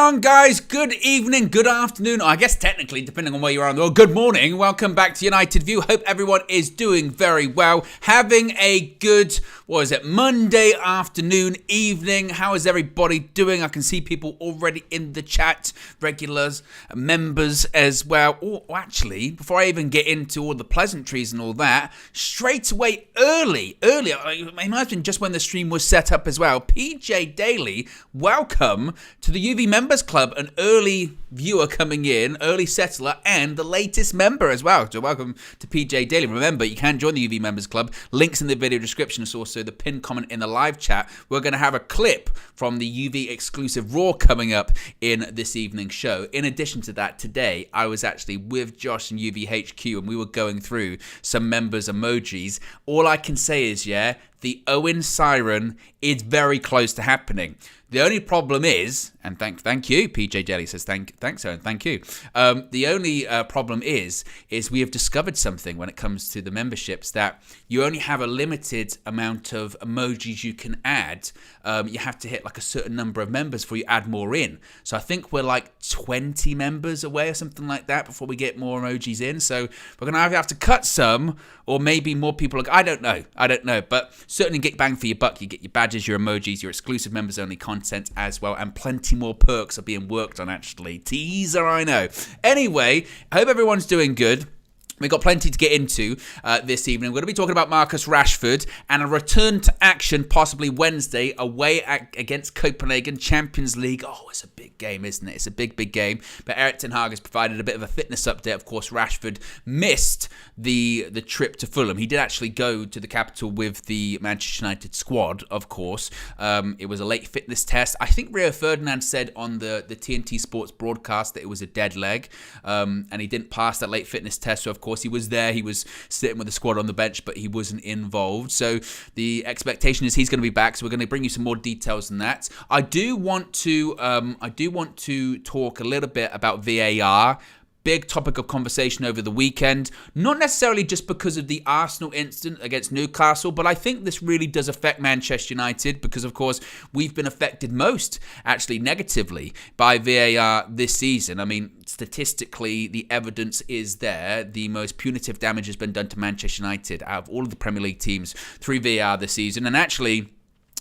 on, guys? Good evening, good afternoon, or I guess technically, depending on where you are in the world, good morning. Welcome back to United View. Hope everyone is doing very well. Having a good, Monday afternoon, evening. How is everybody doing? I can see people already in the chat, regulars, members as well. Oh, actually, before I even get into all the pleasantries and all that, straight away, earlier, I imagine just when the stream was set up as well, PJ Daly, welcome to the UV Members Club, an early viewer coming in, early settler, and the latest member as well. So welcome to PJ Daly. Remember, you can join the UV Members Club. Links in the video description. It's also the pinned comment in the live chat. We're going to have a clip from the UV exclusive Raw coming up in this evening's show. In addition to that, today I was actually with Josh and UV HQ, and we were going through some members' emojis. All I can say is, the OWEN siren is very close to happening. The only problem is, and thank you, PJ Jelly says thanks, Owen, thank you. The only problem is we have discovered something when it comes to the memberships, that you only have a limited amount of emojis you can add. You have to hit like a certain number of members before you add more in. So I think we're like 20 members away or something like that before we get more emojis in. So we're going to either have to cut some, or maybe more people. I don't know. But certainly get bang for your buck. You get your badges, your emojis, your exclusive members only content as well, and plenty more perks are being worked on, actually. Teaser, I know. Anyway, I hope everyone's doing good. We've got plenty to get into this evening. We're going to be talking about Marcus Rashford and a return to action possibly Wednesday away against Copenhagen, Champions League. Oh, it's a big game, isn't it? It's a big, big game. But Erik ten Hag has provided a bit of a fitness update. Of course, Rashford missed the trip to Fulham. He did actually go to the capital with the Manchester United squad, of course. It was a late fitness test. I think Rio Ferdinand said on the TNT Sports broadcast that it was a dead leg, and he didn't pass that late fitness test. So, of course, he was there. He was sitting with the squad on the bench, but he wasn't involved. So the expectation is he's going to be back. So we're going to bring you some more details on that. I do want to talk a little bit about VAR. Big topic of conversation over the weekend, not necessarily just because of the Arsenal incident against Newcastle, but I think this really does affect Manchester United because, of course, we've been affected most, actually negatively, by VAR this season. I mean, statistically, the evidence is there. The most punitive damage has been done to Manchester United out of all of the Premier League teams through VAR this season, and actually,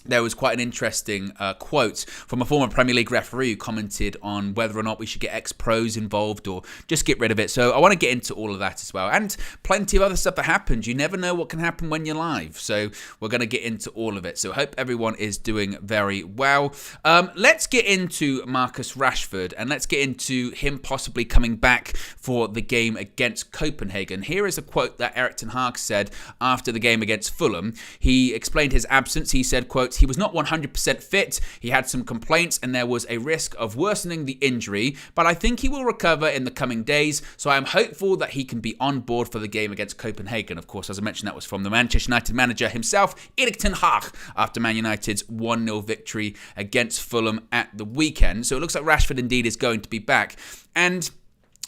there was quite an interesting quote from a former Premier League referee who commented on whether or not we should get ex-pros involved or just get rid of it. So I want to get into all of that as well. And plenty of other stuff that happens. You never know what can happen when you're live. So we're going to get into all of it. So I hope everyone is doing very well. Let's get into Marcus Rashford, and let's get into him possibly coming back for the game against Copenhagen. Here is a quote that Erik ten Hag said after the game against Fulham. He explained his absence. He said, quote, "He was not 100% fit. He had some complaints and there was a risk of worsening the injury, but I think he will recover in the coming days, so I am hopeful that he can be on board for the game against Copenhagen." Of course, as I mentioned, that was from the Manchester United manager himself, Erik ten Hag, after Man United's 1-0 victory against Fulham at the weekend. So it looks like Rashford indeed is going to be back. And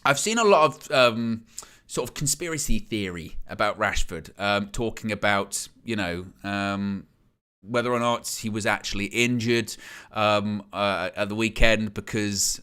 I've seen a lot of sort of conspiracy theory about Rashford, talking about, whether or not he was actually injured at the weekend, because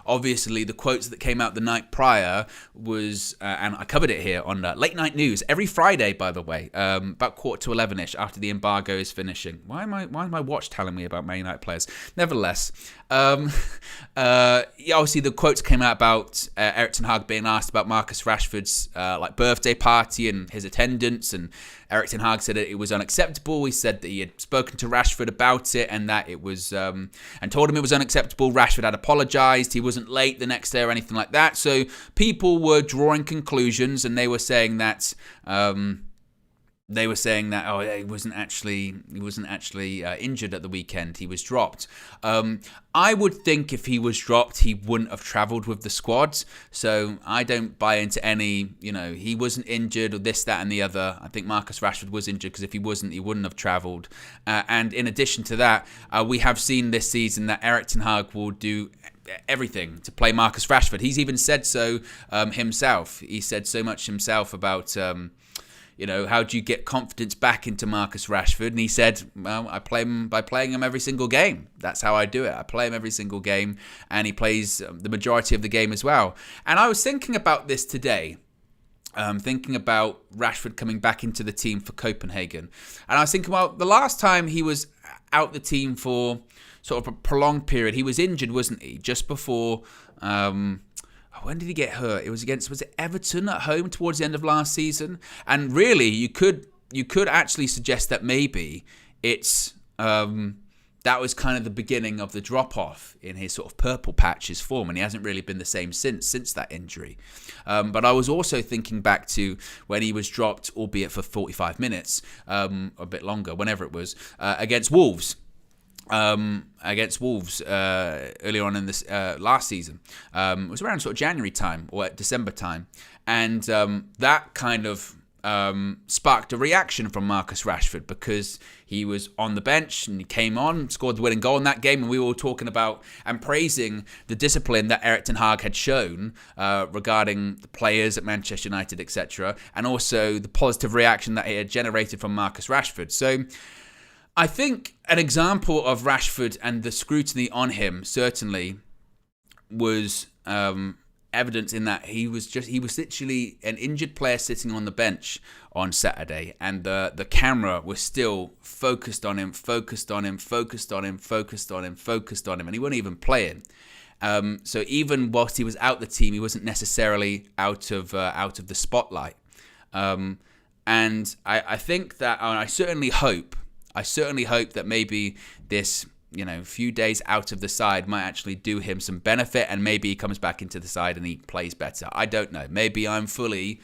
obviously the quotes that came out the night prior was, and I covered it here on Late Night News every Friday, by the way, about 11:15ish after the embargo is finishing. Why am my watch telling me about Man United players? Nevertheless, obviously the quotes came out about Erik ten Hag being asked about Marcus Rashford's birthday party and his attendance, and Erik ten Hag said that it was unacceptable. He said that he had spoken to Rashford about it and that it was, and told him it was unacceptable. Rashford had apologised. He wasn't late the next day or anything like that. So people were drawing conclusions, and they were saying that. He wasn't actually injured at the weekend. He was dropped. I would think if he was dropped, he wouldn't have travelled with the squad. So I don't buy into any, he wasn't injured or this, that and the other. I think Marcus Rashford was injured, because if he wasn't, he wouldn't have travelled. And in addition to that, we have seen this season that Erik ten Hag will do everything to play Marcus Rashford. He's even said so himself. He said so much himself about how do you get confidence back into Marcus Rashford? And he said, well, I play him by playing him every single game. That's how I do it. I play him every single game, and he plays the majority of the game as well. And I was thinking about this today, thinking about Rashford coming back into the team for Copenhagen. And I was thinking, well, the last time he was out the team for sort of a prolonged period, he was injured, wasn't he? Just before... when did he get hurt? Was it Everton at home towards the end of last season? And really, you could actually suggest that maybe it's that was kind of the beginning of the drop-off in his sort of purple patches form, and he hasn't really been the same since that injury. But I was also thinking back to when he was dropped, albeit for 45 minutes, a bit longer, whenever it was, against Wolves. Earlier on in this last season. It was around sort of January time or December time, and that kind of sparked a reaction from Marcus Rashford, because he was on the bench and he came on, scored the winning goal in that game, and we were all talking about and praising the discipline that Erik ten Hag had shown regarding the players at Manchester United, etc., and also the positive reaction that it had generated from Marcus Rashford. So I think an example of Rashford and the scrutiny on him certainly was evidence in that he was literally an injured player sitting on the bench on Saturday, and the camera was still focused on him, and he wasn't even playing. So even whilst he was out the team, he wasn't necessarily out of the spotlight. And I think that, and I certainly hope that maybe this, few days out of the side might actually do him some benefit, and maybe he comes back into the side and he plays better. I don't know. Maybe I'm fully,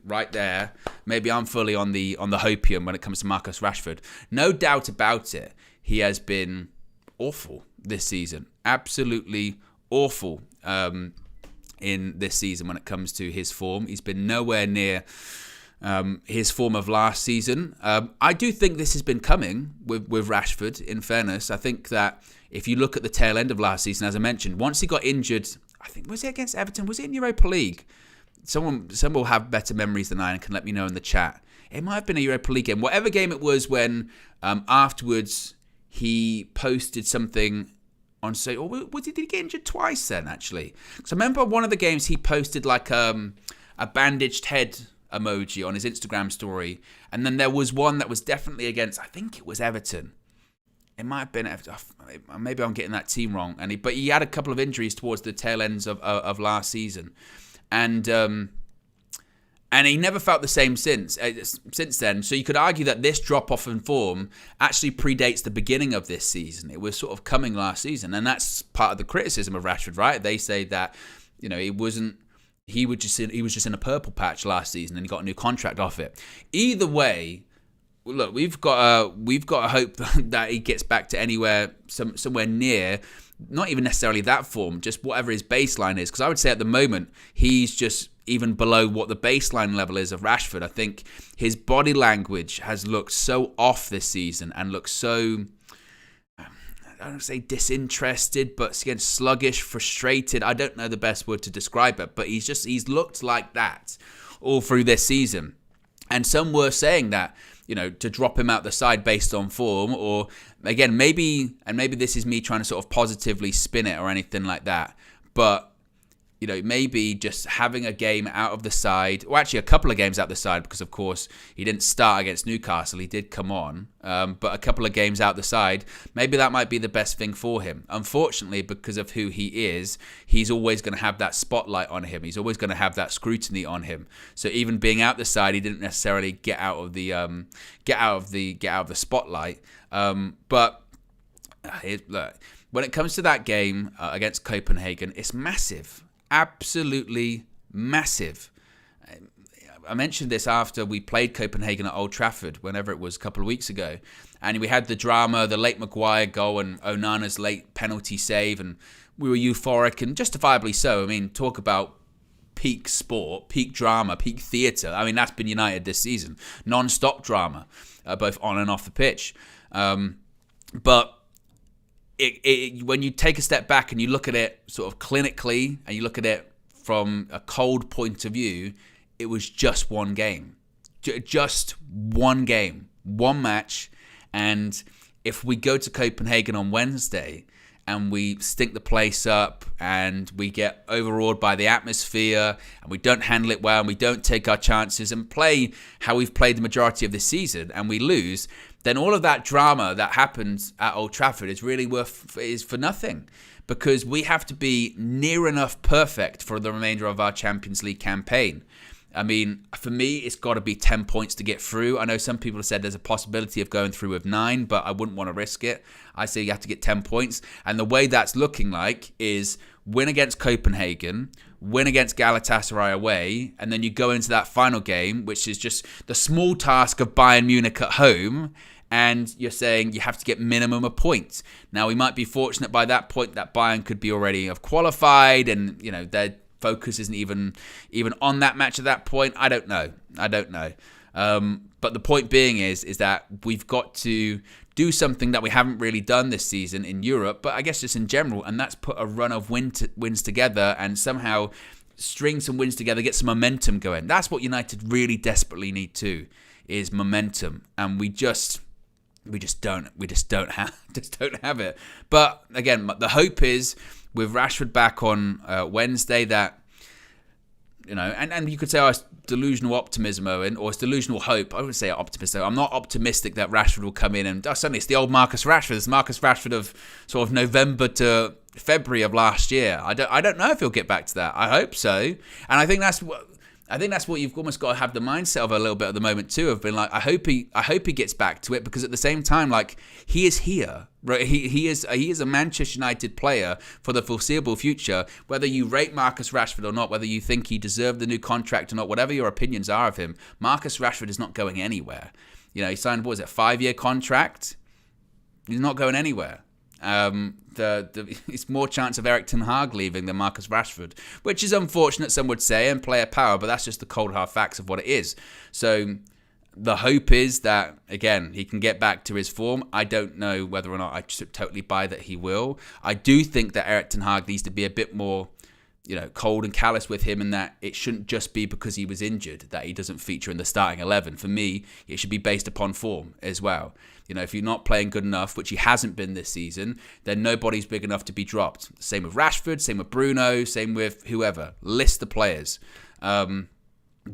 right there. Maybe I'm fully on the hopium when it comes to Marcus Rashford. No doubt about it. He has been awful this season. Absolutely awful in this season when it comes to his form. He's been nowhere near his form of last season. I do think this has been coming with Rashford, in fairness. I think that if you look at the tail end of last season, as I mentioned, once he got injured, I think, was it against Everton? Was it in Europa League? Some will have better memories than I and can let me know in the chat. It might have been a Europa League game. Whatever game it was, when afterwards he posted something on, say, or did he get injured twice then, actually? Because I remember one of the games he posted like a bandaged head emoji on his Instagram story, and then there was one that was definitely against, I think it was Everton. It might have been Everton. Maybe I'm getting that team wrong. But he had a couple of injuries towards the tail ends of last season, and he never felt the same since then. So you could argue that this drop off in form actually predates the beginning of this season. It was sort of coming last season, and that's part of the criticism of Rashford, right? They say that he was just in a purple patch last season, and he got a new contract off it. Either way, look, we've got to hope that he gets back to somewhere near, not even necessarily that form, just whatever his baseline is. Because I would say at the moment he's just even below what the baseline level is of Rashford. I think his body language has looked so off this season and looks so, I don't say disinterested, but again, sluggish, frustrated. I don't know the best word to describe it, but he's looked like that all through this season. And some were saying that, to drop him out the side based on form, or again, maybe this is me trying to sort of positively spin it or anything like that, but maybe just having a game out of the side, or actually a couple of games out the side, because of course he didn't start against Newcastle, he did come on, but a couple of games out the side, maybe that might be the best thing for him. Unfortunately, because of who he is, he's always going to have that spotlight on him. He's always going to have that scrutiny on him. So even being out the side, he didn't necessarily get out of the spotlight. But look, when it comes to that game against Copenhagen, it's massive. Absolutely massive. I mentioned this after we played Copenhagen at Old Trafford, whenever it was, a couple of weeks ago. And we had the drama, the late Maguire goal and Onana's late penalty save, and we were euphoric, and justifiably so. I mean, talk about peak sport, peak drama, peak theatre. I mean, that's been United this season. Non-stop drama, both on and off the pitch. But when you take a step back and you look at it sort of clinically, and you look at it from a cold point of view, it was just one game. just one game, one match. And if we go to Copenhagen on Wednesday and we stink the place up and we get overawed by the atmosphere and we don't handle it well and we don't take our chances and play how we've played the majority of this season and we lose, then all of that drama that happens at Old Trafford is for nothing, because we have to be near enough perfect for the remainder of our Champions League campaign. I mean, for me, it's got to be 10 points to get through. I know some people have said there's a possibility of going through with 9, but I wouldn't want to risk it. I say you have to get 10 points. And the way that's looking like is win against Copenhagen, win against Galatasaray away, and then you go into that final game, which is just the small task of Bayern Munich at home, and you're saying you have to get minimum a point. Now, we might be fortunate by that point that Bayern could be already have qualified, and their focus isn't even on that match at that point. I don't know. But the point being is that we've got to do something that we haven't really done this season in Europe, but I guess just in general, and that's put a run of wins together and somehow string some wins together, get some momentum going. That's what United really desperately need to, is momentum, and we just don't have it. But again, the hope is with Rashford back on Wednesday that, and you could say, it's delusional optimism, Owen, or it's delusional hope. I wouldn't say optimistic. I'm not optimistic that Rashford will come in and suddenly it's the old Marcus Rashford. It's Marcus Rashford of sort of November to February of last year. I don't know if he'll get back to that. I hope so, and I think that's what you've almost got to have the mindset of a little bit at the moment too. Of being like, I hope he gets back to it, because at the same time, like, he is here, right? He is a Manchester United player for the foreseeable future. Whether you rate Marcus Rashford or not, whether you think he deserved the new contract or not, whatever your opinions are of him, Marcus Rashford is not going anywhere. He signed, what was it, a 5-year contract? He's not going anywhere. It's more chance of Erik ten Hag leaving than Marcus Rashford, which is unfortunate, some would say, and player power, but that's just the cold hard facts of what it is. So the hope is that, again, he can get back to his form. I don't know whether or not I totally buy that he will. I do think that Erik ten Hag needs to be a bit more, cold and callous with him, and that it shouldn't just be because he was injured that he doesn't feature in the starting 11. For me, it should be based upon form as well. If you're not playing good enough, which he hasn't been this season, then nobody's big enough to be dropped. Same with Rashford, same with Bruno, same with whoever. List the players. But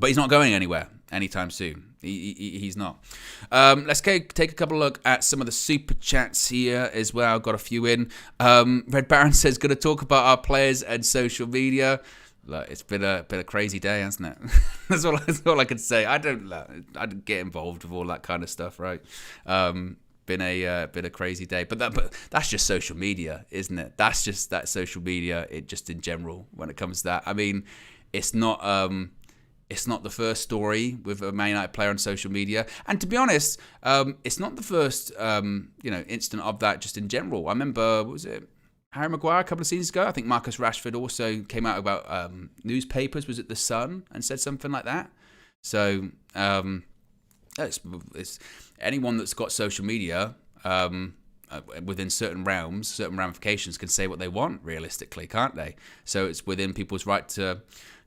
he's not going anywhere anytime soon. He's not. Let's take a couple of look at some of the super chats here as well. I've got a few in. Red Baron says, going to talk about our players and social media. Look, it's been a crazy day, hasn't it? that's all I could say. I don't get involved with all that kind of stuff, right? Been a crazy day, but that's just social media, isn't it? That's just that social media. It just in general when it comes to that. I mean, it's not the first story with a Man United player on social media, and to be honest, it's not the first instant of that just in general. I remember, what was it? Harry Maguire a couple of seasons ago. I think Marcus Rashford also came out about newspapers. Was it The Sun? And said something like that. So it's anyone that's got social media within certain realms, certain ramifications, can say what they want realistically, can't they? So it's within people's right to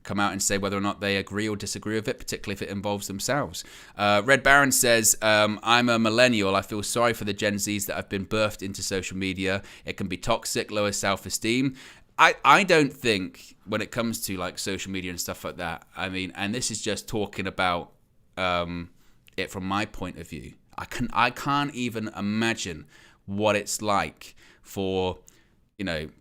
come out and say whether or not they agree or disagree with it, particularly if it involves themselves. Red Baron says, I'm a millennial. I feel sorry for the Gen Zs that have been birthed into social media. It can be toxic, lower self-esteem. I don't think when it comes to like social media and stuff like that, I mean, and this is just talking about it from my point of view, I can't even imagine what it's like for,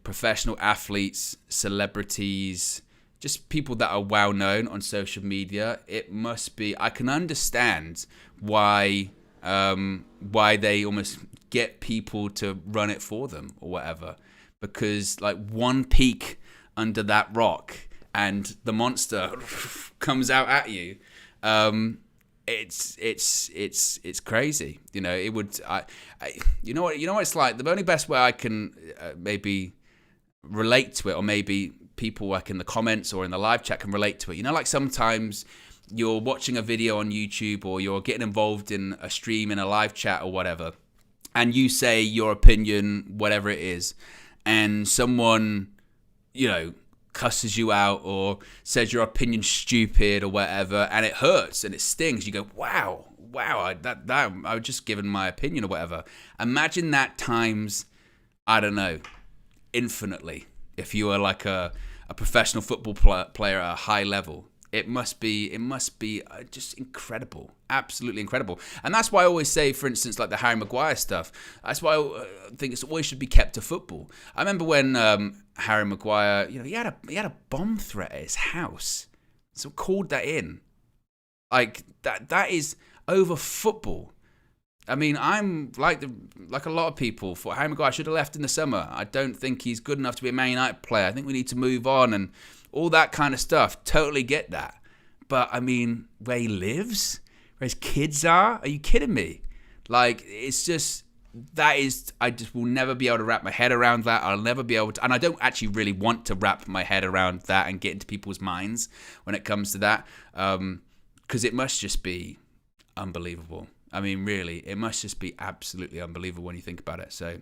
professional athletes, celebrities, just people that are well known on social media. It must be. I can understand why they almost get people to run it for them or whatever, because like one peek under that rock and the monster comes out at you. It's crazy. It would. You know what it's like. The only best way I can maybe relate to it, or maybe people like in the comments or in the live chat can relate to it. Like sometimes you're watching a video on YouTube or you're getting involved in a stream in a live chat or whatever, and you say your opinion, whatever it is, and someone, cusses you out or says your opinion's stupid or whatever, and it hurts and it stings. You go, wow, I was just giving my opinion or whatever. Imagine that times, I don't know, infinitely. If you were like a professional football player at a high level, it must be just incredible, absolutely incredible. And that's why I always say, for instance, like the Harry Maguire stuff. That's why I think it always should be kept to football. I remember when Harry Maguire, he had a bomb threat at his house, so called that in. Like that is over football. I mean, I'm like a lot of people thought Harry Maguire should have left in the summer. I don't think he's good enough to be a Man United player. I think we need to move on and all that kind of stuff. Totally get that. But I mean, where he lives, where his kids are you kidding me? Like, it's just, I just will never be able to wrap my head around that. I'll never be able to, and I don't actually really want to wrap my head around that and get into people's minds when it comes to that. Because it must just be unbelievable. I mean, really, it must just be absolutely unbelievable when you think about it. So,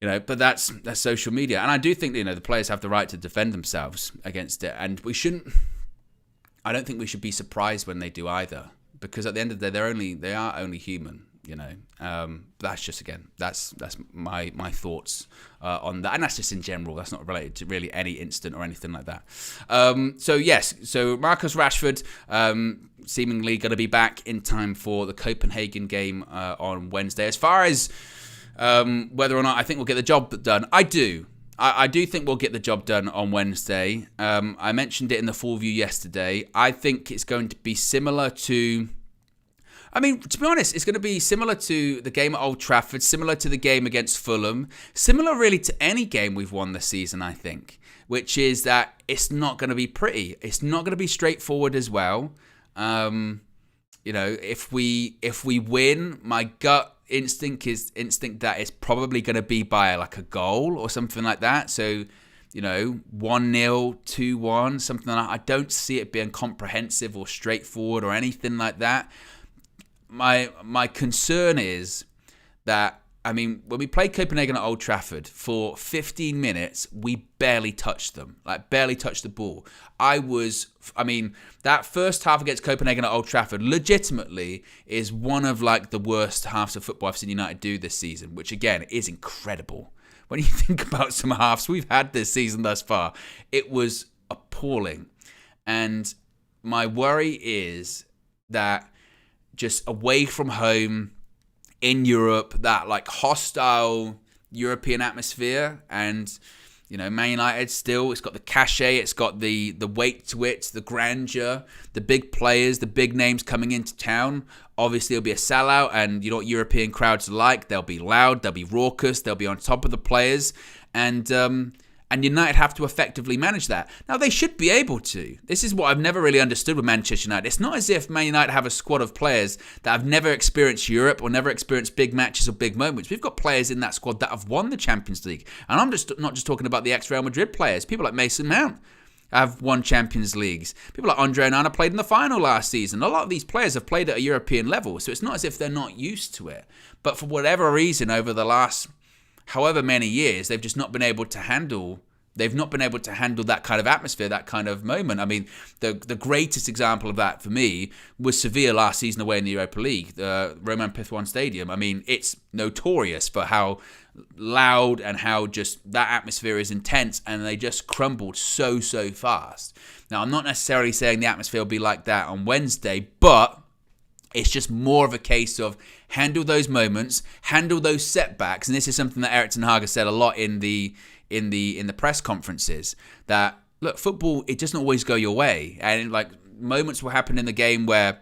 but that's social media. And I do think, the players have the right to defend themselves against it. And I don't think we should be surprised when they do either. Because at the end of the day, they are only human, That's just, again, that's my thoughts on that. And that's just in general. That's not related to really any incident or anything like that. So Marcus Rashford, seemingly going to be back in time for the Copenhagen game on Wednesday. As far as whether or not I think we'll get the job done, I do. I do think we'll get the job done on Wednesday. I mentioned it in the full view yesterday. I think it's going to be similar to... I mean, to be honest, it's going to be similar to the game at Old Trafford, similar to the game against Fulham, similar really to any game we've won this season, I think, which is that it's not going to be pretty. It's not going to be straightforward as well. If we win, my gut instinct that it's probably going to be by like a goal or something like that. So, 1-0, 2-1, something like that. I don't see it being comprehensive or straightforward or anything like that. My concern is that, I mean, when we played Copenhagen at Old Trafford, for 15 minutes, we barely touched them. Like, barely touched the ball. That first half against Copenhagen at Old Trafford legitimately is one of, like, the worst halves of football I've seen United do this season, which, again, is incredible. When you think about some halves we've had this season thus far, it was appalling. And my worry is that just away from home in Europe, that like hostile European atmosphere, and Man United still, it's got the cachet, it's got the weight to it, the grandeur, the big players, the big names coming into town. Obviously, it'll be a sellout, and you know what European crowds are like. They'll be loud, they'll be raucous, they'll be on top of the players, and United have to effectively manage that. Now, they should be able to. This is what I've never really understood with Manchester United. It's not as if Man United have a squad of players that have never experienced Europe or never experienced big matches or big moments. We've got players in that squad that have won the Champions League. And I'm just not just talking about the ex-Real Madrid players. People like Mason Mount have won Champions Leagues. People like Andre Onana played in the final last season. A lot of these players have played at a European level, so it's not as if they're not used to it. But for whatever reason, over the last however many years, they've just not been able to handle. They've not been able to handle that kind of atmosphere, that kind of moment. I mean, the greatest example of that for me was Sevilla last season away in the Europa League, the Roman Pithwan Stadium. I mean, it's notorious for how loud and how just that atmosphere is intense, and they just crumbled so fast. Now, I'm not necessarily saying the atmosphere will be like that on Wednesday, but it's just more of a case of handle those moments, handle those setbacks, and this is something that Erik ten Hag has said a lot in the press conferences, that look, football, it doesn't always go your way, and like moments will happen in the game where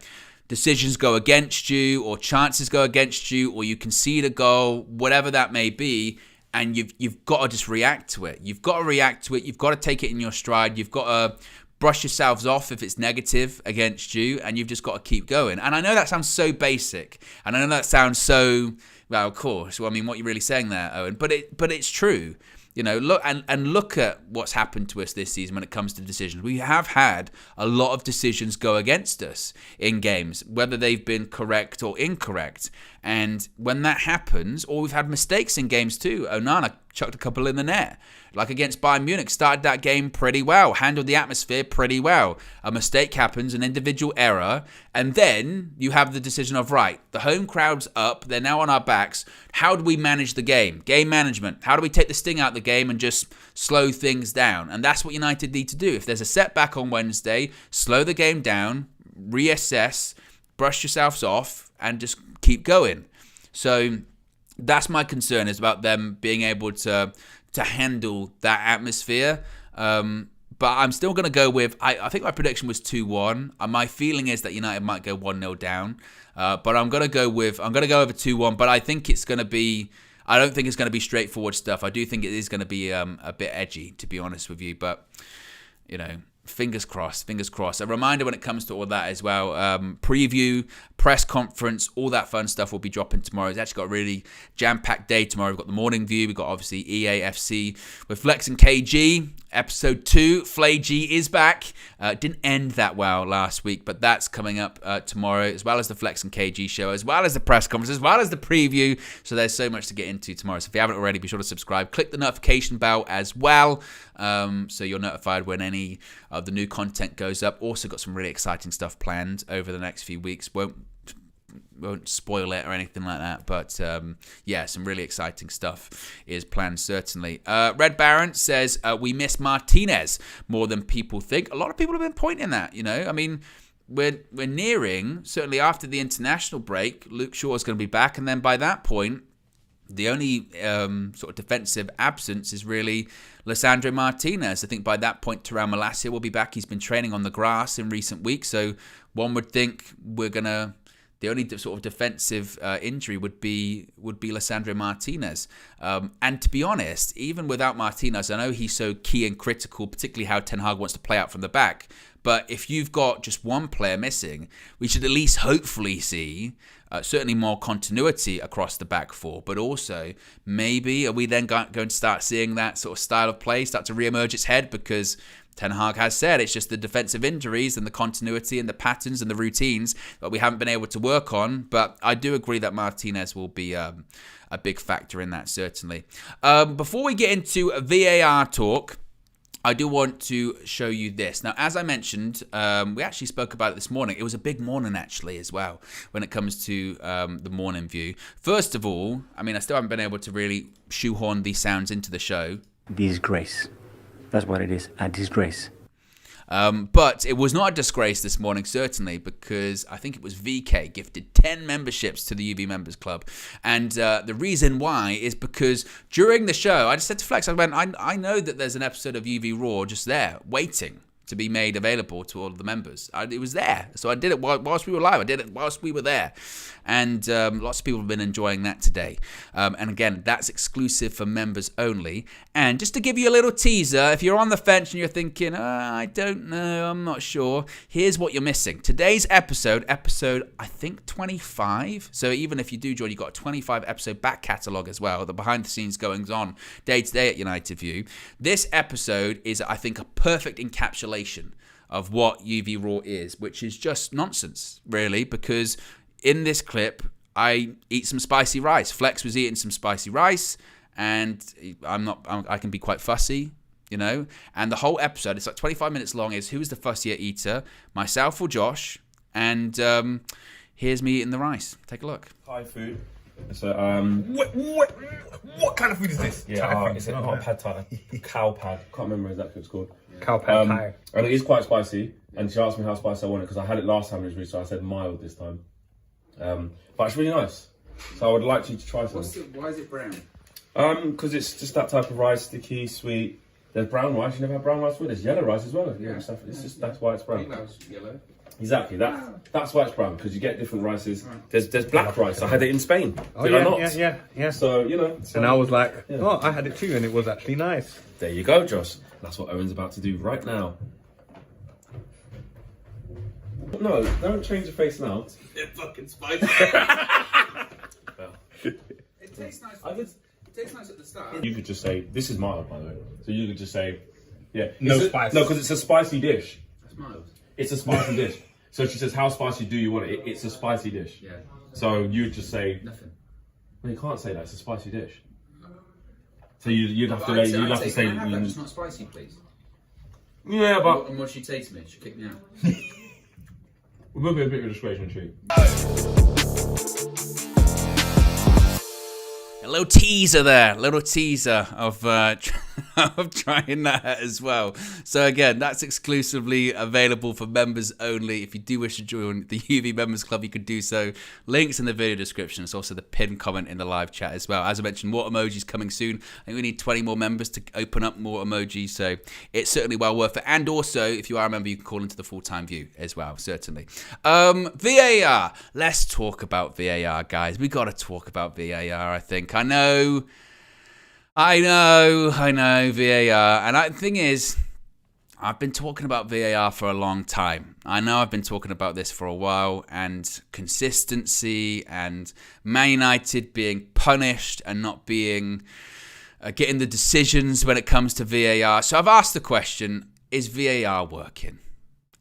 decisions go against you or chances go against you or you concede a goal, whatever that may be, and you've got to just react to it. You've got to react to it. You've got to take it in your stride. You've got to brush yourselves off if it's negative against you, and you've just got to keep going. And I know that sounds so basic, and I know that sounds so, well, of course. Well, I mean, what are you really saying there, Owen? But it's true. You know, look at what's happened to us this season when it comes to decisions. We have had a lot of decisions go against us in games, whether they've been correct or incorrect. And when that happens, or we've had mistakes in games too. Onana chucked a couple in the net. Like against Bayern Munich, started that game pretty well, handled the atmosphere pretty well. A mistake happens, an individual error, and then you have the decision of, right, the home crowd's up, they're now on our backs. How do we manage the game? Game management. How do we take the sting out of the game and just slow things down? And that's what United need to do. If there's a setback on Wednesday, slow the game down, reassess, brush yourselves off, and just keep going. So that's my concern, is about them being able to handle that atmosphere. But I'm still going to go with, I think my prediction was 2-1. My feeling is that United might go 1-0 down. But I'm going to go over 2-1. But I think it's going to be, I don't think it's going to be straightforward stuff. I do think it is going to be a bit edgy, to be honest with you. But, you know, fingers crossed. A reminder when it comes to all that as well. Preview, press conference, all that fun stuff will be dropping tomorrow. It's actually got a really jam-packed day tomorrow. We've got the morning view. We've got obviously EAFC with Flex and KG. Episode 2, Flay G is back. Didn't end that well last week, but that's coming up tomorrow, as well as the Flex and KG show, as well as the press conference, as well as the preview. So there's so much to get into tomorrow. So if you haven't already, be sure to subscribe. Click the notification bell as well, so you're notified when any of the new content goes up. Also got some really exciting stuff planned over the next few weeks. Won't spoil it or anything like that, but yeah, some really exciting stuff is planned, certainly. Red Baron says, we miss Martinez more than people think. A lot of people have been pointing that, you know. I mean, we're nearing, certainly after the international break, Luke Shaw is going to be back, and then by that point, the only sort of defensive absence is really Lisandro Martinez. I think by that point, Thuram Malacia will be back. He's been training on the grass in recent weeks, so one would think the only sort of defensive injury would be Lisandro Martinez. And to be honest, even without Martinez, I know he's so key and critical, particularly how Ten Hag wants to play out from the back. But if you've got just one player missing, we should at least hopefully see certainly more continuity across the back four. But also, maybe are we then going to start seeing that sort of style of play start to re-emerge its head? Because Ten Hag has said it's just the defensive injuries and the continuity and the patterns and the routines that we haven't been able to work on. But I do agree that Martinez will be a big factor in that, certainly. Before we get into VAR talk, I do want to show you this. Now, as I mentioned, we actually spoke about it this morning. It was a big morning, actually, as well, when it comes to the morning view. First of all, I mean, I still haven't been able to really shoehorn these sounds into the show. Disgrace. That's what it is, a disgrace. But it was not a disgrace this morning, certainly, because I think it was VK gifted 10 memberships to the UV Members Club. And the reason why is because during the show, I just said to Flex, I know that there's an episode of UV Raw just there, waiting to be made available to all of the members. It was there. So I did it whilst we were live. I did it whilst we were there. And lots of people have been enjoying that today. And again, that's exclusive for members only. And just to give you a little teaser, if you're on the fence and you're thinking, I don't know, I'm not sure, here's what you're missing. Today's episode I think 25. So even if you do join, you've got a 25 episode back catalogue as well, the behind the scenes goings on day to day at United View. This episode is, I think, a perfect encapsulation of what UV Raw is, which is just nonsense, really, because in this clip, I eat some spicy rice. Flex was eating some spicy rice, and I can be quite fussy, you know. And the whole episode, it's like 25 minutes long, is who is the fussier eater, myself or Josh? And here's me eating the rice. Take a look. Thai food. So what kind of food is this? Yeah, it's not pad thai. Cow pad. Can't remember exactly what it's called. Cow pad Thai. And it is quite spicy. And she asked me how spicy I want it because I had it last time it was really, so I said mild this time. But it's really nice. So I would like you to try some. Why is it brown? Because it's just that type of rice, sticky, sweet. There's brown rice. You never had brown rice before. There's yellow rice as well. Yeah. It's just that's why it's brown. Yellow. Exactly. That's why it's brown, because you get different rices. Right. There's black rice. I had it in Spain. Oh, Did yeah, I not? Yeah. So you know. And I was like, oh, I had it too, and it was actually nice. There you go, Josh. That's what Owen's about to do right now. No, don't change your face now. They're fucking spicy. Well, It tastes nice. It tastes nice at the start. you could just say, this is mild, by the way. So you could just say, yeah. No spice. No, because it's a spicy dish. It's mild. It's a spicy dish. So she says, how spicy do you want it? It's a spicy dish. Yeah. So you just say, Nothing. well, you can't say that. It's a spicy dish. So you'd have to say. Can I have that? Just not spicy, please. Yeah, but And what she say to me? She'll kick me out. it will be a bit of a discretion treat. A little teaser there, of of trying that as well. So again, that's exclusively available for members only. If you do wish to join the UV Members Club, you could do so. Links in the video description. It's also the pinned comment in the live chat as well. As I mentioned, more emojis coming soon. I think we need 20 more members to open up more emojis, so it's certainly well worth it. And also, if you are a member, you can call into the full-time view as well, certainly. VAR. Let's talk about VAR, guys. We got to talk about VAR, I think. I know, VAR. And the thing is, I've been talking about VAR for a long time. I know I've been talking about this for a while, and consistency and Man United being punished and not being getting the decisions when it comes to VAR. So I've asked the question, is VAR working?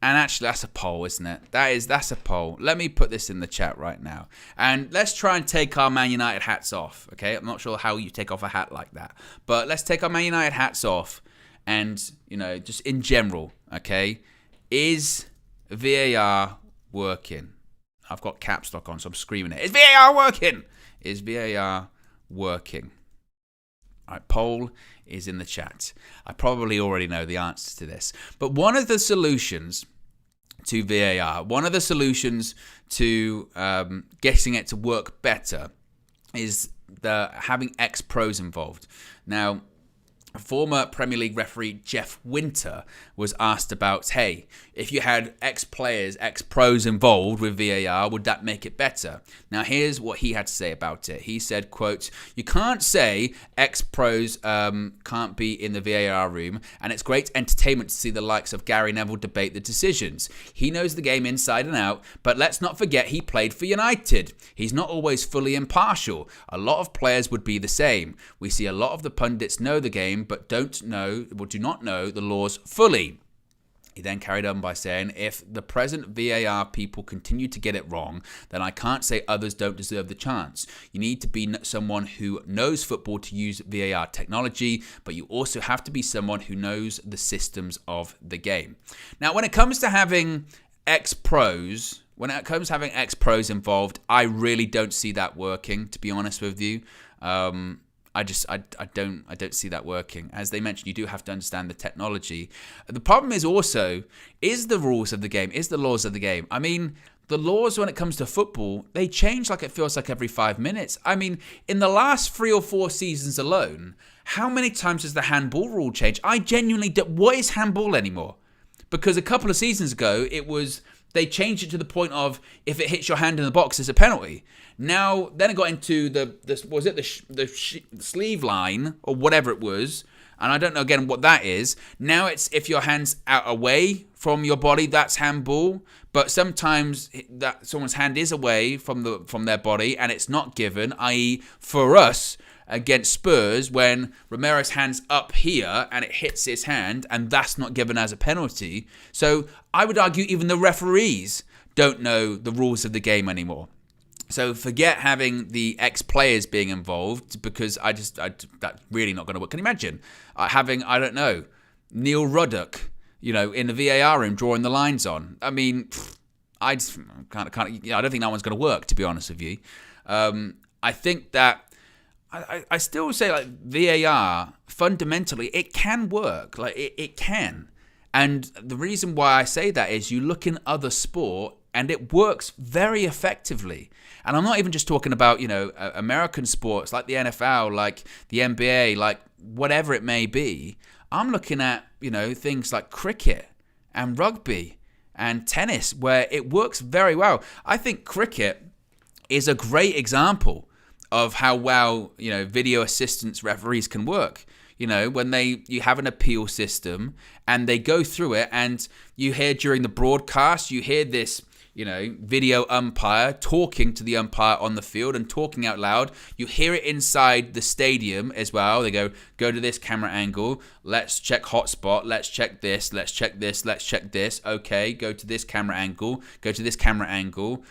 And actually, that's a poll, isn't it? That's a poll. Let me put this in the chat right now. And let's try and take our Man United hats off, okay? I'm not sure how you take off a hat like that. But let's take our Man United hats off and, just in general, okay? Is VAR working? I've got caps lock on, so I'm screaming it. Is VAR working? Is VAR working? All right, poll is in the chat. I probably already know the answers to this. But one of the solutions to VAR, one of the solutions to getting it to work better is having ex-pros involved. Now, former Premier League referee Jeff Winter was asked about, hey, if you had ex-players, ex-pros involved with VAR, would that make it better? Now, here's what he had to say about it. He said, quote, you can't say ex-pros can't be in the VAR room, and it's great entertainment to see the likes of Gary Neville debate the decisions. He knows the game inside and out, but let's not forget he played for United. He's not always fully impartial. A lot of players would be the same. We see a lot of the pundits know the game, but do not know the laws fully. He then carried on by saying, if the present VAR people continue to get it wrong, then I can't say others don't deserve the chance. You need to be someone who knows football to use VAR technology, but you also have to be someone who knows the systems of the game. Now, when it comes to having ex-pros involved, I really don't see that working, to be honest with you. I don't see that working. As they mentioned, you do have to understand the technology. The problem is also, is the rules of the game, is the laws of the game. I mean, the laws when it comes to football, they change like it feels like every 5 minutes. I mean, in the last 3 or 4 seasons alone, how many times has the handball rule changed? I genuinely don't. What is handball anymore? Because a couple of seasons ago, they changed it to the point of if it hits your hand in the box, it's a penalty. Now, then it got into the sleeve line or whatever it was, and I don't know again what that is. Now it's if your hand's out away from your body, that's handball. But sometimes that someone's hand is away from their body and it's not given. I.e., for us against Spurs, when Romero's hand's up here and it hits his hand, and that's not given as a penalty. So I would argue even the referees don't know the rules of the game anymore. So forget having the ex-players being involved, because that's really not going to work. Can you imagine having, I don't know, Neil Ruddock, in the VAR room drawing the lines on? I mean, I don't think that one's going to work, to be honest with you. I think that I still say, like, VAR, fundamentally, it can work. Like, it can. And the reason why I say that is you look in other sport and it works very effectively. And I'm not even just talking about, American sports like the NFL, like the NBA, like whatever it may be. I'm looking at, things like cricket and rugby and tennis, where it works very well. I think cricket is a great example of how well, video assistance referees can work. When you have an appeal system and they go through it, and you hear during the broadcast, you hear this, video umpire talking to the umpire on the field and talking out loud. You hear it inside the stadium as well. They go to this camera angle. Let's check hotspot. Let's check this. Let's check this. Let's check this. Okay, go to this camera angle. Go to this camera angle.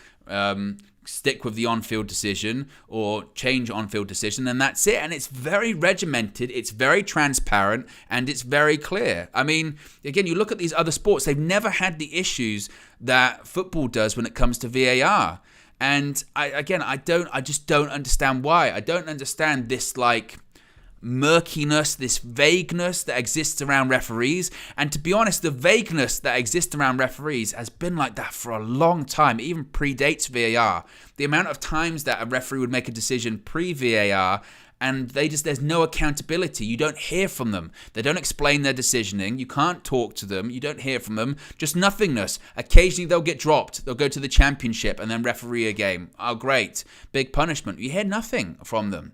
stick with the on-field decision or change on-field decision, and that's it. And it's very regimented, it's very transparent, and it's very clear. I mean, again, you look at these other sports, they've never had the issues that football does when it comes to VAR. And I just don't understand why. I don't understand this like murkiness, this vagueness that exists around referees. And to be honest, the vagueness that exists around referees has been like that for a long time. It even predates VAR. The amount of times that a referee would make a decision pre-VAR and there's no accountability. You don't hear from them. They don't explain their decisioning. You can't talk to them. You don't hear from them. Just nothingness. Occasionally they'll get dropped. They'll go to the championship and then referee a game. Oh, great. Big punishment. You hear nothing from them.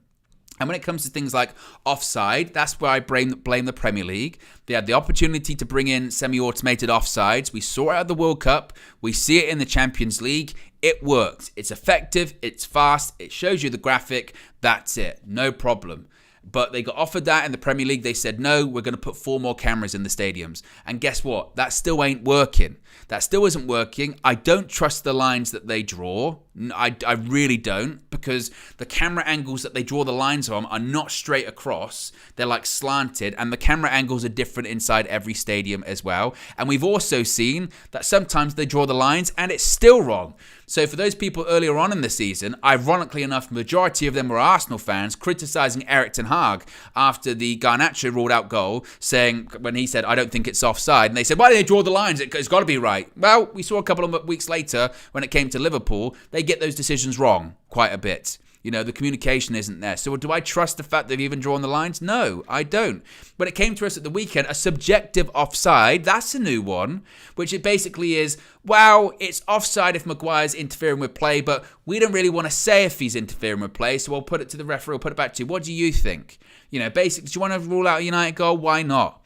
And when it comes to things like offside, that's where I blame the Premier League. They had the opportunity to bring in semi-automated offsides. We saw it at the World Cup. We see it in the Champions League. It works. It's effective. It's fast. It shows you the graphic. That's it. No problem. But they got offered that in the Premier League. They said, no, we're going to put 4 more cameras in the stadiums. And guess what? That still ain't working. That still isn't working. I don't trust the lines that they draw. I really don't, because the camera angles that they draw the lines on are not straight across. They're like slanted, and the camera angles are different inside every stadium as well. And we've also seen that sometimes they draw the lines and it's still wrong. So for those people earlier on in the season, ironically enough, majority of them were Arsenal fans criticising Erik ten Hag after the Garnacho ruled out goal, saying, when he said, I don't think it's offside, and they said, why did they draw the lines? It's got to be right. Well, we saw a couple of weeks later when it came to Liverpool, they get those decisions wrong quite a bit. You know, the communication isn't there. So do I trust the fact they've even drawn the lines? No, I don't. When it came to us at the weekend, a subjective offside, that's a new one, which it basically is, well, it's offside if Maguire's interfering with play, but we don't really want to say if he's interfering with play, so we'll put it to the referee, we'll put it back to you. What do you think? You know, basically, do you want to rule out a United goal? Why not?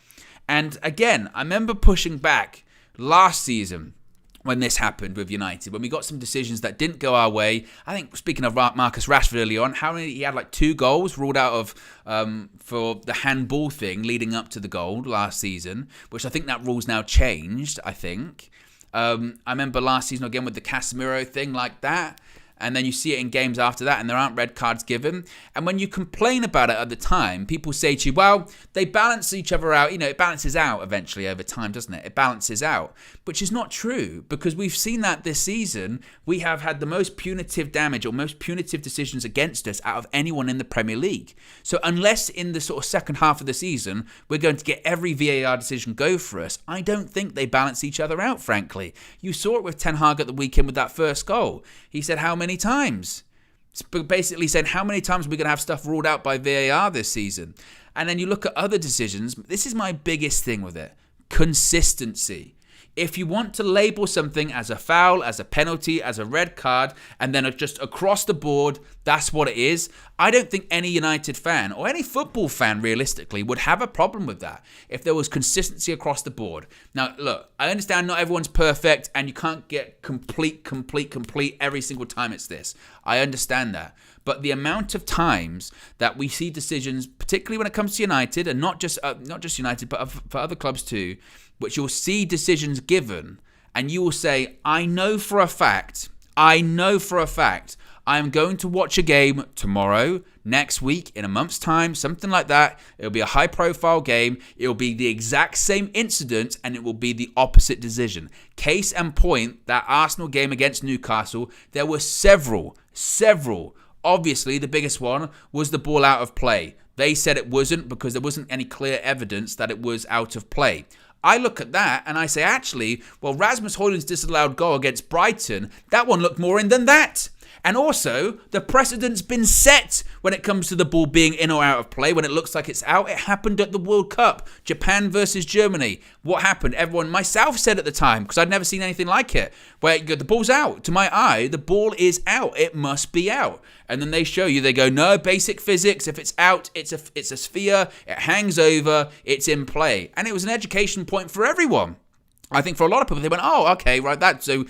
And again, I remember pushing back last season when this happened with United, when we got some decisions that didn't go our way. I think, speaking of Marcus Rashford early on, he had like 2 goals ruled out of for the handball thing leading up to the goal last season, which I think that rule's now changed, I think. I remember last season again with the Casemiro thing like that. And then you see it in games after that, and there aren't red cards given. And when you complain about it at the time, people say to you, well, they balance each other out. You know, it balances out eventually over time, doesn't it? It balances out, which is not true, because we've seen that this season. We have had the most punitive damage or most punitive decisions against us out of anyone in the Premier League. So unless in the sort of second half of the season, we're going to get every VAR decision go for us, I don't think they balance each other out, frankly. You saw it with Ten Hag at the weekend with that first goal. He said, how many times? Basically saying, how many times are we going to have stuff ruled out by VAR this season? And then you look at other decisions. This is my biggest thing with it. Consistency. If you want to label something as a foul, as a penalty, as a red card, and then just across the board, that's what it is. I don't think any United fan or any football fan realistically would have a problem with that if there was consistency across the board. Now, look, I understand not everyone's perfect and you can't get complete every single time it's this. I understand that. But the amount of times that we see decisions, particularly when it comes to United, and not just United, but for other clubs too, which you'll see decisions given, and you will say, I know for a fact, I am going to watch a game tomorrow, next week, in a month's time, something like that. It'll be a high-profile game. It'll be the exact same incident, and it will be the opposite decision. Case in point, that Arsenal game against Newcastle, there were several. Obviously, the biggest one was the ball out of play. They said it wasn't because there wasn't any clear evidence that it was out of play. I look at that and I say, actually, well, Rasmus Højlund's disallowed goal against Brighton, that one looked more in than that. And also, the precedent's been set when it comes to the ball being in or out of play. When it looks like it's out, it happened at the World Cup. Japan versus Germany. What happened? Everyone, myself, said at the time, because I'd never seen anything like it, where the ball's out. To my eye, the ball is out. It must be out. And then they show you, they go, no, basic physics. If it's out, it's a sphere. It hangs over. It's in play. And it was an education point for everyone. I think for a lot of people, they went, oh, okay, right, that. So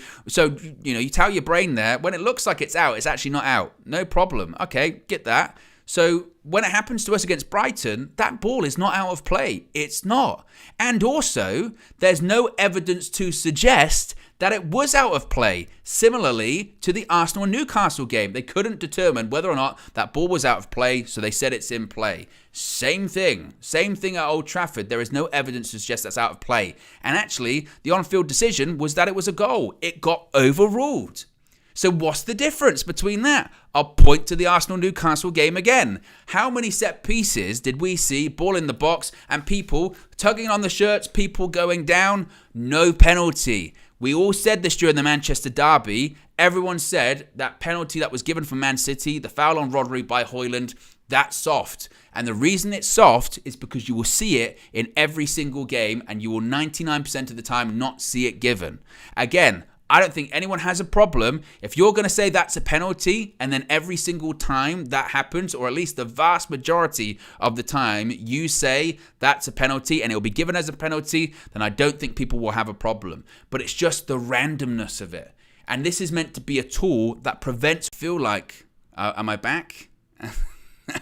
you know, you tell your brain there, when it looks like it's out, it's actually not out. No problem. Okay, get that. So when it happens to us against Brighton, that ball is not out of play. It's not. And also, there's no evidence to suggest that it was out of play. Similarly to the Arsenal-Newcastle game, they couldn't determine whether or not that ball was out of play, so they said it's in play. Same thing at Old Trafford. There is no evidence to suggest that's out of play. And actually, the on-field decision was that it was a goal. It got overruled. So what's the difference between that? I'll point to the Arsenal-Newcastle game again. How many set pieces did we see, ball in the box, and people tugging on the shirts, people going down? No penalty. We all said this during the Manchester derby. Everyone said that penalty that was given for Man City, the foul on Rodri by Højlund, that's soft. And the reason it's soft is because you will see it in every single game, and you will 99% of the time not see it given. Again, I don't think anyone has a problem if you're going to say that's a penalty and then every single time that happens, or at least the vast majority of the time you say that's a penalty and it'll be given as a penalty, then I don't think people will have a problem. But it's just the randomness of it. And this is meant to be a tool that prevents... Feel like... am I back?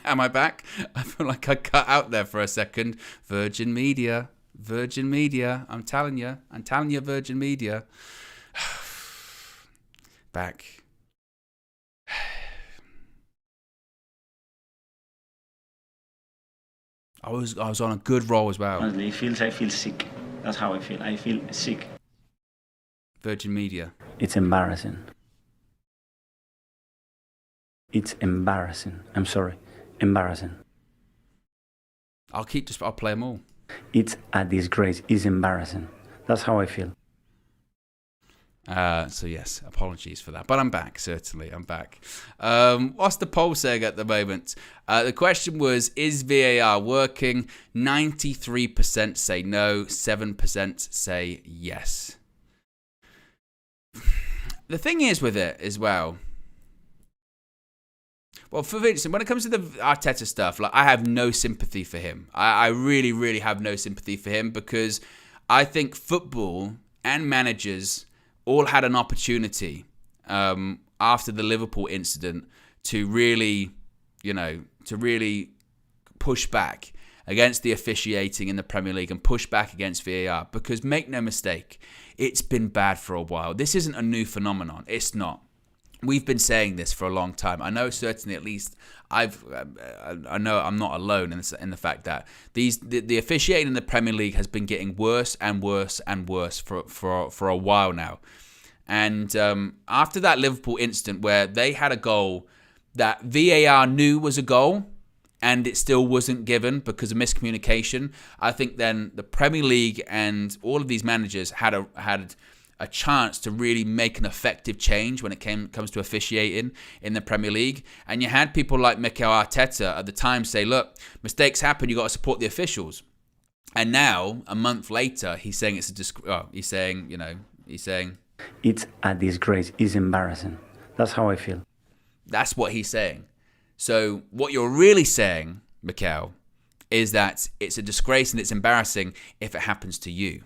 Am I back? I feel like I cut out there for a second. Virgin Media. I'm telling you, Virgin Media. Back. I was on a good roll as well. Honestly, I feel sick. That's how I feel. I feel sick. Virgin Media. It's embarrassing. It's embarrassing. I'm sorry. Embarrassing. I'll play them all. It's a disgrace. It's embarrassing. That's how I feel. So yes, apologies for that. But I'm back, certainly. I'm back. What's the poll saying at the moment? The question was, is VAR working? 93% say no, 7% say yes. The thing is with it as well, for Vincent, when it comes to the Arteta stuff, like, I have no sympathy for him. I really, really have no sympathy for him, because I think football and managers all had an opportunity after the Liverpool incident to really push back against the officiating in the Premier League and push back against VAR. Because make no mistake, it's been bad for a while. This isn't a new phenomenon. It's not. We've been saying this for a long time. I know, certainly, at least I know I'm not alone in the fact that the officiating in the Premier League has been getting worse and worse and worse for a while now. And after that Liverpool incident where they had a goal that VAR knew was a goal and it still wasn't given because of miscommunication, I think then the Premier League and all of these managers had a chance to really make an effective change when it comes to officiating in the Premier League. And you had people like Mikel Arteta at the time say, look, mistakes happen, you got to support the officials. And now, a month later, he's saying it's he's saying it's a disgrace. It's embarrassing. That's how I feel. That's what he's saying. So what you're really saying, Mikel, is that it's a disgrace and it's embarrassing if it happens to you.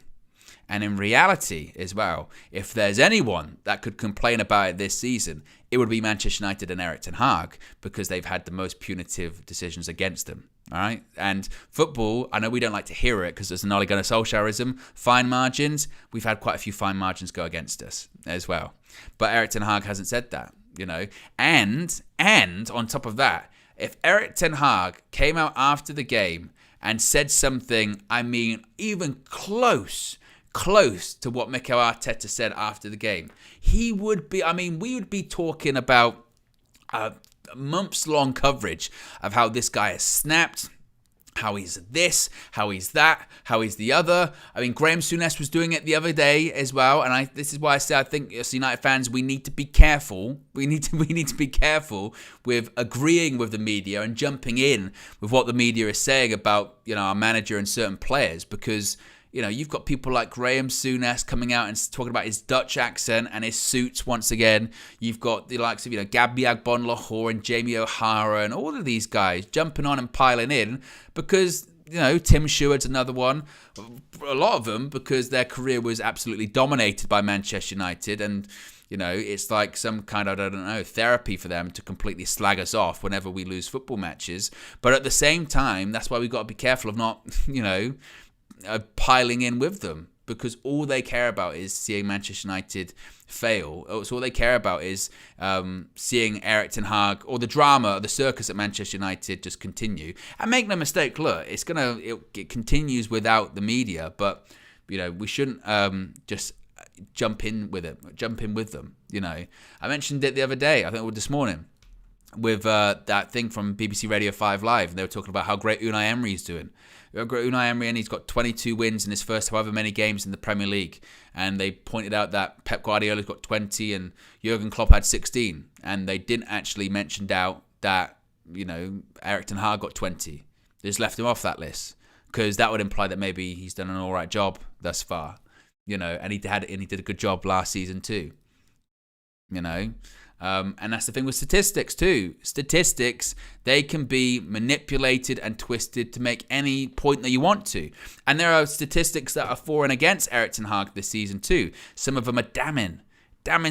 And in reality as well, if there's anyone that could complain about it this season, it would be Manchester United and Erik ten Hag, because they've had the most punitive decisions against them. All right? And football, I know we don't like to hear it because it's an Ole Gunnar Solskjaerism. Fine margins, we've had quite a few fine margins go against us as well. But Erik ten Hag hasn't said that, And on top of that, if Erik ten Hag came out after the game and said something, even close to what Mikel Arteta said after the game, he would be, we would be talking about months-long coverage of how this guy has snapped, how he's this, how he's that, how he's the other. Graham Souness was doing it the other day as well, and this is why I say I think as United fans we need to be careful. We need to be careful with agreeing with the media and jumping in with what the media is saying about our manager and certain players, because you've got people like Graham Souness coming out and talking about his Dutch accent and his suits once again. You've got the likes of, Gabby Agbonlahor and Jamie O'Hara and all of these guys jumping on and piling in because, Tim Sherwood's another one. A lot of them because their career was absolutely dominated by Manchester United, and it's like some kind of, therapy for them to completely slag us off whenever we lose football matches. But at the same time, that's why we've got to be careful of not, piling in with them, because all they care about is seeing Manchester United fail. So all they care about is seeing Erik ten Hag or the drama, the circus at Manchester United just continue. And make no mistake, look, it continues without the media, but we shouldn't just jump in with them. I mentioned it the other day, I think it was this morning, with that thing from BBC Radio 5 Live. They were talking about how great Unai Emery is doing. Unai Emery, and he's got 22 wins in his first however many games in the Premier League. And they pointed out that Pep Guardiola's got 20 and Jurgen Klopp had 16. And they didn't actually mention out that, Erik ten Hag got 20. They just left him off that list, because that would imply that maybe he's done an all right job thus far. And he did a good job last season too. And that's the thing with statistics too. Statistics, they can be manipulated and twisted to make any point that you want to. And there are statistics that are for and against Erik ten Hag this season too. Some of them are damning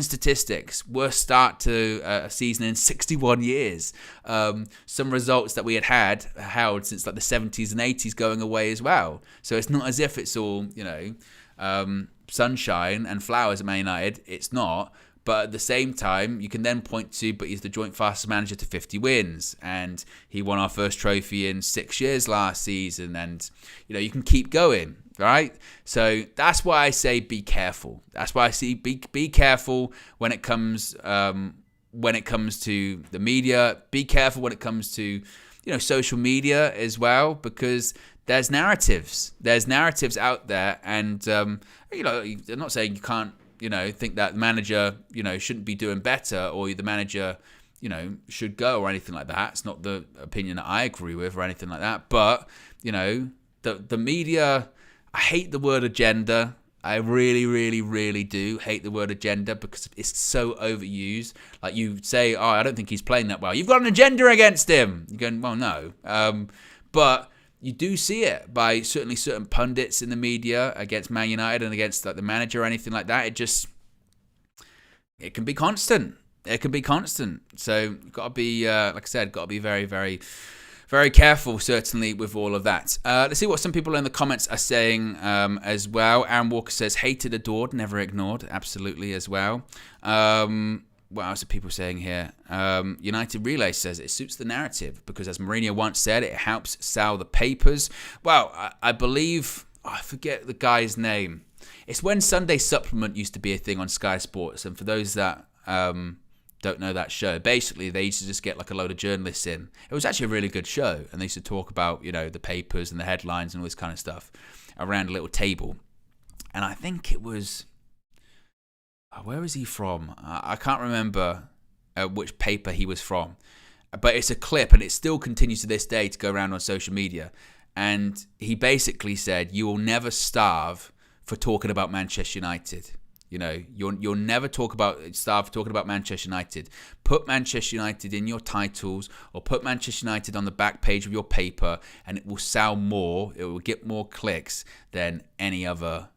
statistics. Worst start to a season in 61 years. Some results that we had held since like the 70s and 80s going away as well. So it's not as if it's all, sunshine and flowers at Man United. It's not. But at the same time, you can then point to, but he's the joint fastest manager to 50 wins. And he won our first trophy in 6 years last season. And, you can keep going, right? So that's why I say be careful. That's why I say be careful when it comes to the media. Be careful when it comes to, social media as well, because there's narratives. There's narratives out there. And, I'm not saying you can't, think that the manager, shouldn't be doing better, or the manager, should go or anything like that. It's not the opinion that I agree with or anything like that. But, the media, I hate the word agenda. I really, really, really do hate the word agenda, because it's so overused. Like you say, I don't think he's playing that well. You've got an agenda against him. You're going, well, no. But you do see it by certainly certain pundits in the media against Man United and against like the manager or anything like that. It can be constant. It can be constant. So you've got to be, like I said, got to be very, very, very careful, certainly, with all of that. Let's see what some people in the comments are saying as well. Aaron Walker says, hated, adored, never ignored. Absolutely as well. What else are people saying here? United Relay says it suits the narrative because, as Mourinho once said, it helps sell the papers. Well, I believe, I forget the guy's name. It's when Sunday Supplement used to be a thing on Sky Sports. And for those that don't know that show, basically they used to just get like a load of journalists in. It was actually a really good show. And they used to talk about, the papers and the headlines and all this kind of stuff around a little table. And I think it was... where was he from? I can't remember which paper he was from. But it's a clip, and it still continues to this day to go around on social media. And he basically said, you will never starve for talking about Manchester United. You'll never starve for talking about Manchester United. Put Manchester United in your titles, or put Manchester United on the back page of your paper, and it will sell more. It will get more clicks than any other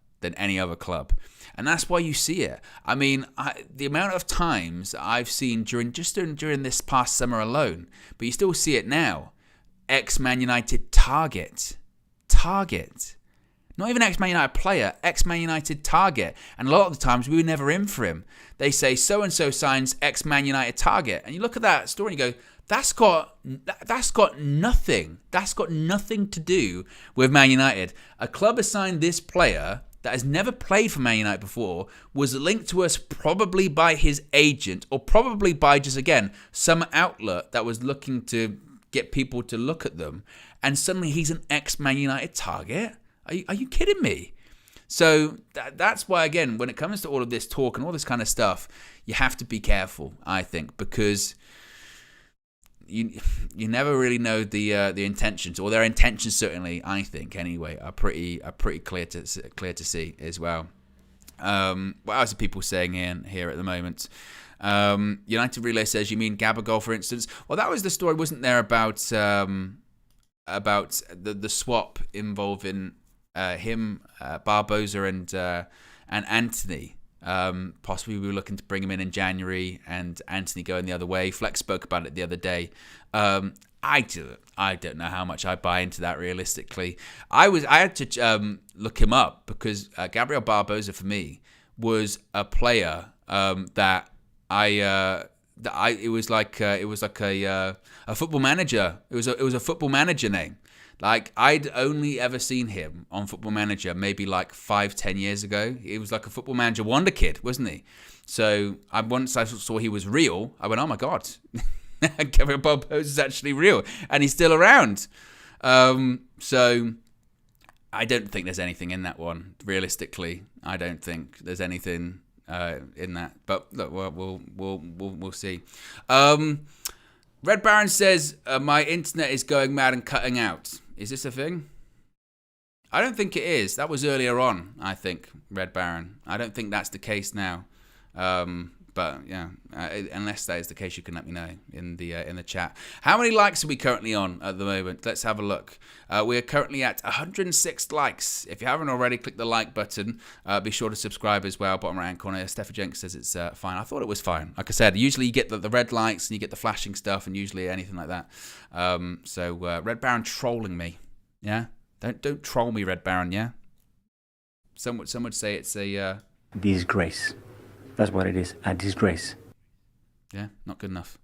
club. And that's why you see it. I mean, the amount of times I've seen during this past summer alone, but you still see it now, ex-Man United target. Not even ex-Man United player, ex-Man United target. And a lot of the times we were never in for him. They say so-and-so signs ex-Man United target. And you look at that story and you go, that's got nothing. That's got nothing to do with Man United. A club assigned this player that has never played for Man United before, was linked to us probably by his agent, or probably by just, again, some outlet that was looking to get people to look at them. And suddenly he's an ex-Man United target? Are you kidding me? So that's why, again, when it comes to all of this talk and all this kind of stuff, you have to be careful, I think, because you never really know the intentions, or their intentions, certainly, I think anyway, are pretty clear to see as well. What else are people saying here at the moment? United Relay says, you mean Gabagol, for instance? Well, that was the story, wasn't there, about the swap involving him, Barbosa and Anthony. Possibly we were looking to bring him in January and Anthony going the other way. Flex spoke about it the other day. I don't know how much I buy into that realistically. I had to look him up because Gabriel Barbosa for me was a player that it was like a football manager. It was a football manager name. Like, I'd only ever seen him on Football Manager maybe like 5-10 years ago. He was like a Football Manager wonder kid, wasn't he? So once I saw he was real, I went, oh my God, Gabriel Barbosa is actually real. And he's still around. So I don't think there's anything in that one, realistically. I don't think there's anything in that. But look, we'll see. Red Baron says, my internet is going mad and cutting out. Is this a thing? I don't think it is. That was earlier on, I think, Red Baron. I don't think that's the case now. But yeah, unless that is the case, you can let me know in the chat. How many likes are we currently on at the moment? Let's have a look. We are currently at 106 likes. If you haven't already, click the like button. Be sure to subscribe as well. Bottom right hand corner. Steffi Jenks says it's fine. I thought it was fine. Like I said, usually you get the red likes and you get the flashing stuff, and usually anything like that. So Red Baron trolling me. Yeah, don't troll me, Red Baron. Yeah. Some would say it's a Disgrace. That's what it is, a disgrace. Yeah, not good enough.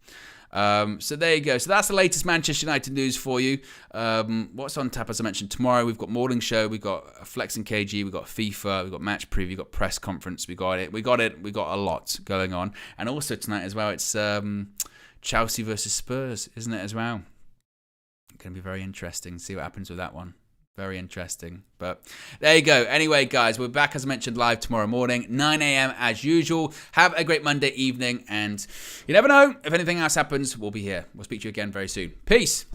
So there you go. So that's the latest Manchester United news for you. What's on tap, as I mentioned, tomorrow we've got morning show, we've got Flex and KG, we've got FIFA, we've got match preview, we've got press conference, we got a lot going on. And also tonight as well, it's Chelsea versus Spurs, isn't it, as well? Going to be very interesting. See what happens with that one. Very interesting. But there you go. Anyway, guys, we're back, as I mentioned, live tomorrow morning, 9 a.m. as usual. Have a great Monday evening. And you never know, if anything else happens, we'll be here. We'll speak to you again very soon. Peace.